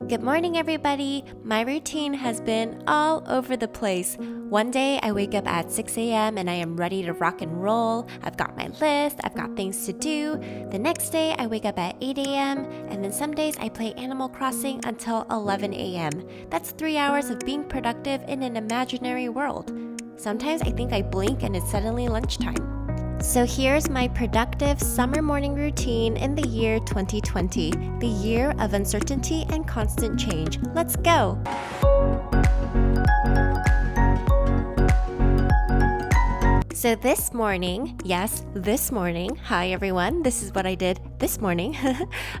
Good morning, everybody. My routine has been all over the place. One day I wake up at 6 a.m. and I am ready to rock and roll. I've got my list, I've got things to do. The next day I wake up at 8 a.m. and then some days I play Animal Crossing until 11 a.m. That's 3 hours of being productive in an imaginary world. Sometimes I think I blink and it's suddenly lunchtime. So here's my productive summer morning routine in the year 2020, the year of uncertainty and constant change. Let's go! So this morning, hi everyone, this is what I did this morning.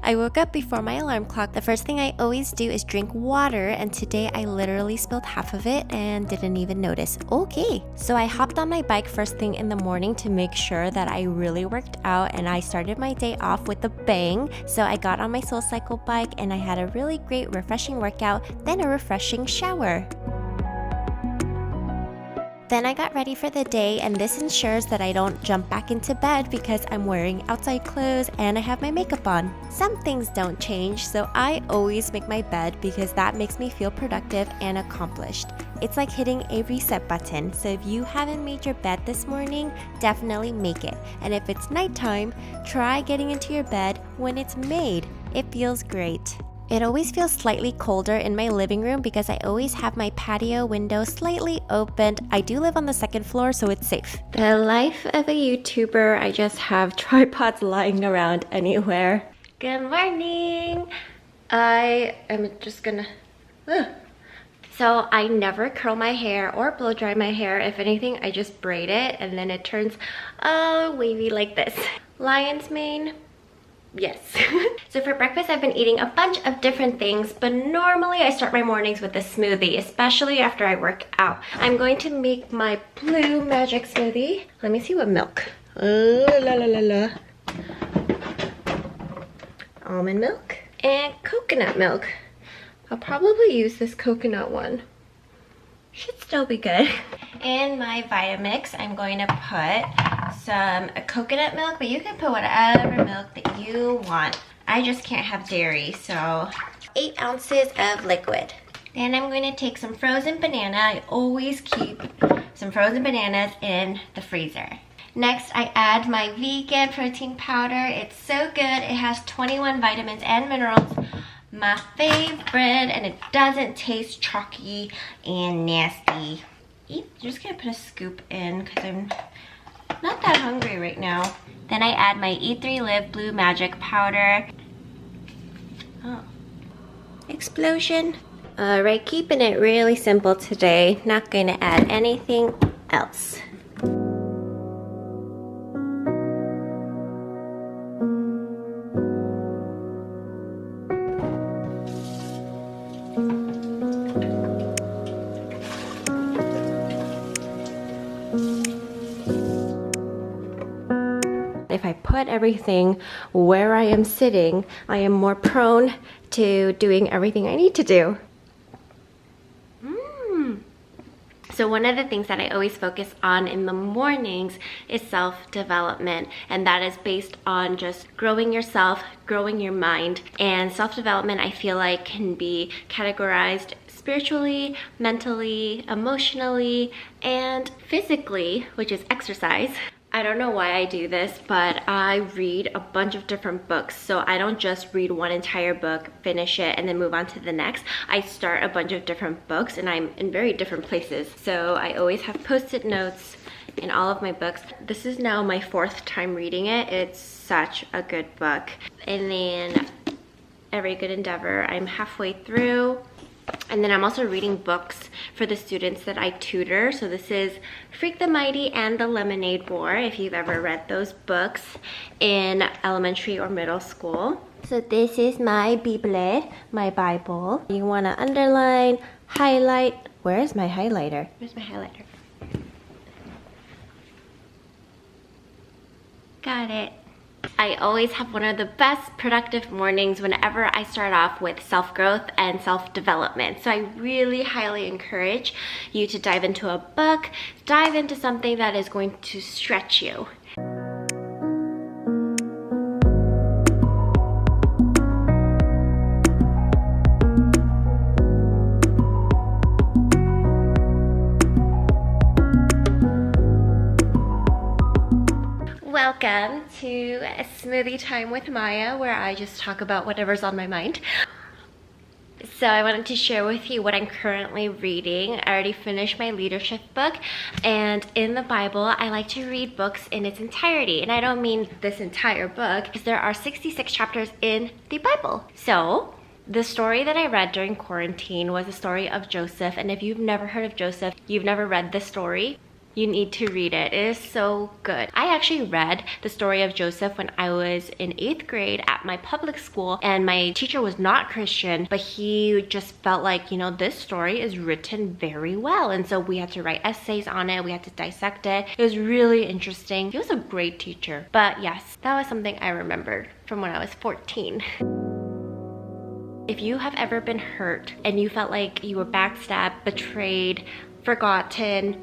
I woke up before my alarm clock. The first thing I always do is drink water, and today I literally spilled half of it and didn't even notice. Okay, so I hopped on my bike first thing in the morning to make sure that I really worked out, and I started my day off with a bang. So I got on my SoulCycle bike and I had a really great refreshing workout, then a refreshing shower. Then I got ready for the day, and this ensures that I don't jump back into bed because I'm wearing outside clothes and I have my makeup on. Some things don't change, so I always make my bed because that makes me feel productive and accomplished. It's like hitting a reset button, so if you haven't made your bed this morning, definitely make it. And if it's nighttime, try getting into your bed when it's made. It feels great. It always feels slightly colder in my living room because I always have my patio window slightly opened. I do live on the second floor, so it's safe. The life of a YouTuber, I just have tripods lying around anywhere. Good morning! I am just gonna... So I never curl my hair or blow dry my hair. If anything, I just braid it and then it turns wavy like this. Lion's mane. Yes. So for breakfast, I've been eating a bunch of different things, but normally I start my mornings with a smoothie, especially after I work out. I'm going to make my blue magic smoothie. Let me see what milk. Almond milk and coconut milk. I'll probably use this coconut one. Should still be good. In my Vitamix, I'm going to put some coconut milk, but you can put whatever milk that you want. I just can't have dairy, so 8 ounces of liquid. Then I'm going to take some frozen banana. I always keep some frozen bananas in the freezer. Next, I add my vegan protein powder. It's so good. It has 21 vitamins and minerals. My favorite, and it doesn't taste chalky and nasty. I'm just gonna put a scoop in because I'm not that hungry right now. Then I add my E3 Live Blue Magic Powder. Oh. Explosion. Alright, keeping it really simple today. Not gonna add anything else. If I put everything where I am sitting, I am more prone to doing everything I need to do. So one of the things that I always focus on in the mornings is self-development, and that is based on just growing yourself, growing your mind. And self-development, I feel like, can be categorized spiritually, mentally, emotionally, and physically, which is exercise. I don't know why I do this, but I read a bunch of different books. So I don't just read one entire book, finish it, and then move on to the next. I start a bunch of different books, and I'm in very different places. So I always have post-it notes in all of my books. This is now my 4th time reading it. It's such a good book. And then Every Good Endeavor, I'm halfway through. And then I'm also reading books for the students that I tutor. So this is Freak the Mighty and the Lemonade War, if you've ever read those books in elementary or middle school. So this is my Bible, my Bible. You want to underline, highlight. Where's my highlighter? Where's my highlighter? Got it. I always have one of the best productive mornings whenever I start off with self-growth and self-development. So I really highly encourage you to dive into a book, dive into something that is going to stretch you. Welcome to a smoothie time with Maya, where I just talk about whatever's on my mind. So I wanted to share with you what I'm currently reading. I already finished my leadership book, and in the Bible, I like to read books in its entirety. And I don't mean this entire book, because there are 66 chapters in the Bible. So the story that I read during quarantine was the story of Joseph. And if you've never heard of Joseph, you've never read this story, you need to read it. It is so good. I actually read the story of Joseph when I was in 8th grade at my public school, and my teacher was not Christian, but he just felt like, you know, this story is written very well. And so we had to write essays on it. We had to dissect it. It was really interesting. He was a great teacher. But yes, that was something I remembered from when I was 14. If you have ever been hurt and you felt like you were backstabbed, betrayed, forgotten,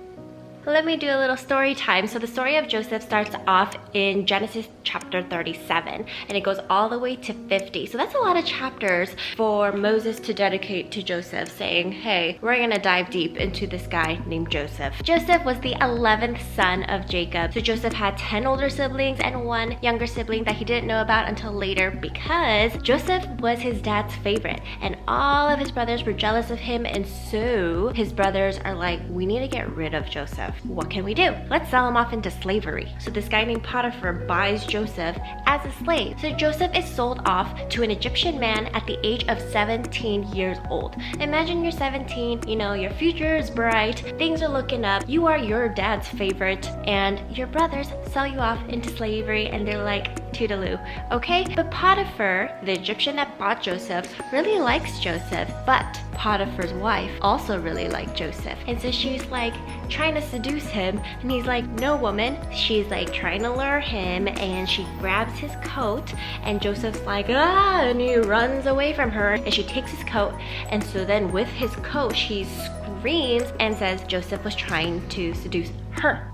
let me do a little story time. So the story of Joseph starts off in Genesis chapter 37, and it goes all the way to 50. So that's a lot of chapters for Moses to dedicate to Joseph, saying, hey, we're gonna dive deep into this guy named Joseph. Joseph was the 11th son of Jacob. So Joseph had 10 older siblings and 1 younger sibling that he didn't know about until later, because Joseph was his dad's favorite, and all of his brothers were jealous of him. And so his brothers are like, we need to get rid of Joseph. What can we do? Let's sell him off into slavery. So this guy named Potiphar buys Joseph as a slave. So Joseph is sold off to an Egyptian man at the age of 17 years old. Imagine you're 17, you know, your future is bright, things are looking up, you are your dad's favorite, and your brothers sell you off into slavery, and they're like, toodaloo, okay? But Potiphar, the Egyptian that bought Joseph, really likes Joseph, but Potiphar's wife also really liked Joseph. And so she's like trying to seduce him, and he's like, no, woman. She's like trying to lure him, and she grabs his coat, and Joseph's like, ah, and he runs away from her, and she takes his coat. And so then with his coat, she screams and says Joseph was trying to seduce her.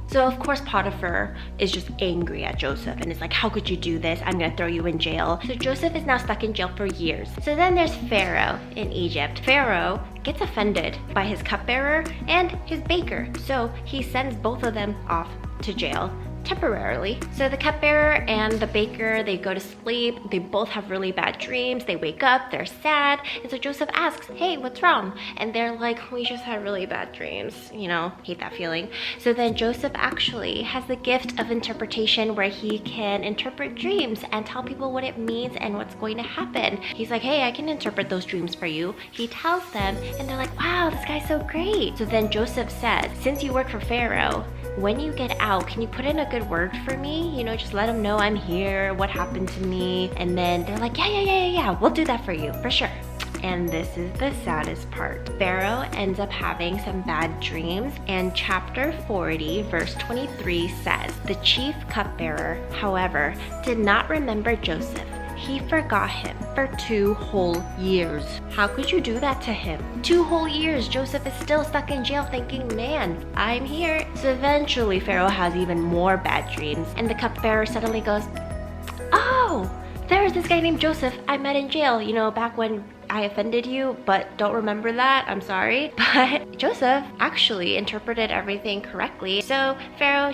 So of course Potiphar is just angry at Joseph and is like, how could you do this? I'm gonna throw you in jail. So Joseph is now stuck in jail for years. So then there's Pharaoh in Egypt. Pharaoh gets offended by his cupbearer and his baker. So he sends both of them off to jail temporarily. So the cupbearer and the baker, they go to sleep. They both have really bad dreams. They wake up, they're sad. And so Joseph asks, hey, what's wrong? And they're like, we just had really bad dreams. You know, hate that feeling. So then Joseph actually has the gift of interpretation, where he can interpret dreams and tell people what it means and what's going to happen. He's like, hey, I can interpret those dreams for you. He tells them, and they're like, wow, this guy's so great. So then Joseph says, since you work for Pharaoh, when you get out, can you put in a good word for me? You know, just let him know I'm here, what happened to me. And then they're like, yeah, we'll do that for you, for sure. And this is the saddest part. Pharaoh ends up having some bad dreams, and chapter 40, verse 23 says, the chief cupbearer, however, did not remember Joseph. He forgot him for 2 whole years. How could you do that to him? 2 whole years, Joseph is still stuck in jail thinking, man, I'm here. So eventually Pharaoh has even more bad dreams, and the cupbearer suddenly goes, oh, there's this guy named Joseph I met in jail, you know, back when I offended you, but don't remember that, I'm sorry. But Joseph actually interpreted everything correctly. So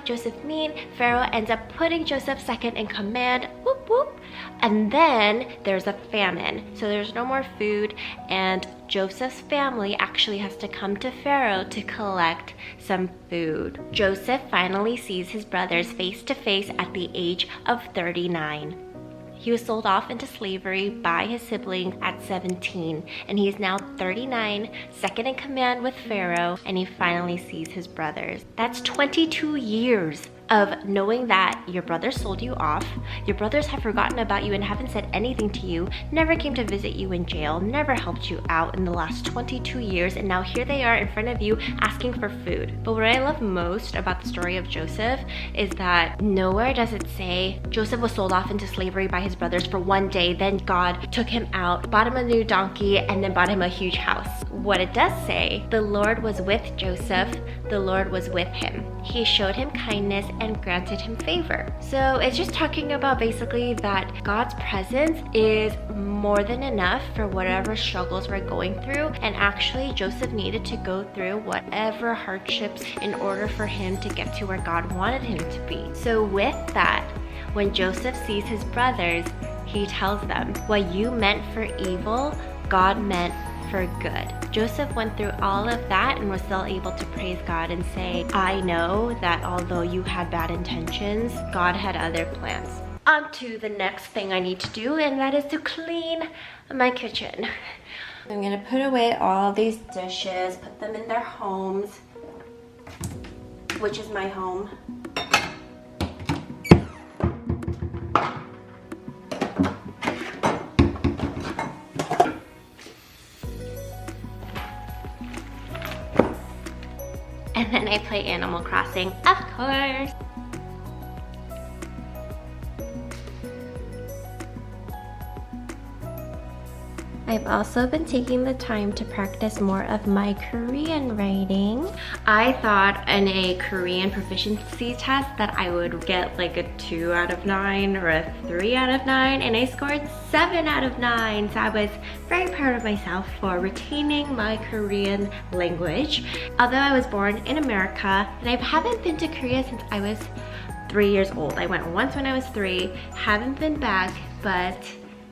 Joseph ends up putting Joseph second in command, whoop whoop. And then there's a famine. So there's no more food, and Joseph's family actually has to come to Pharaoh to collect some food. Joseph finally sees his brothers face to face at the age of 39. He was sold off into slavery by his sibling at 17, and he is now 39, second in command with Pharaoh, and he finally sees his brothers. That's 22 years of knowing that your brothers sold you off, your brothers have forgotten about you and haven't said anything to you, never came to visit you in jail, never helped you out in the last 22 years, and now here they are in front of you asking for food. But what I love most about the story of Joseph is that nowhere does it say Joseph was sold off into slavery by his brothers for one day, then God took him out, bought him a new donkey, and then bought him a huge house. what it does say, the Lord was with Joseph, the Lord was with him. He showed him kindness and granted him favor. So it's just talking about basically that God's presence is more than enough for whatever struggles we're going through. And actually, Joseph needed to go through whatever hardships in order for him to get to where God wanted him to be. So with that, when Joseph sees his brothers, he tells them, what you meant for evil, God meant for good. Joseph went through all of that and was still able to praise God and say, I know that although you had bad intentions, God had other plans. On to the next thing I need to do, and that is to clean my kitchen. I'm gonna put away all these dishes, put them in their homes, which is my home. And then I play Animal Crossing, of course. I've also been taking the time to practice more of my Korean writing. I thought in a Korean proficiency test that I would get like a 2 out of 9 or a 3 out of 9, and I scored 7 out of 9. So I was very proud of myself for retaining my Korean language. Although I was born in America, and I haven't been to Korea since I was 3 years old. I went once when I was 3, haven't been back, but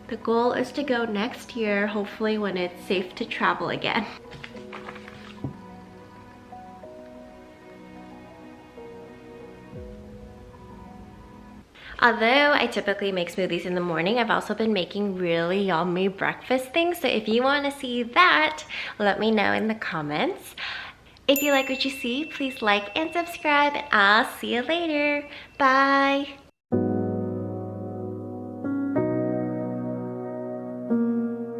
the goal is to go next year, hopefully when it's safe to travel again. Although I typically make smoothies in the morning, I've also been making really yummy breakfast things. So if you want to see that, let me know in the comments. If you like what you see, please like and subscribe, and I'll see you later. Bye!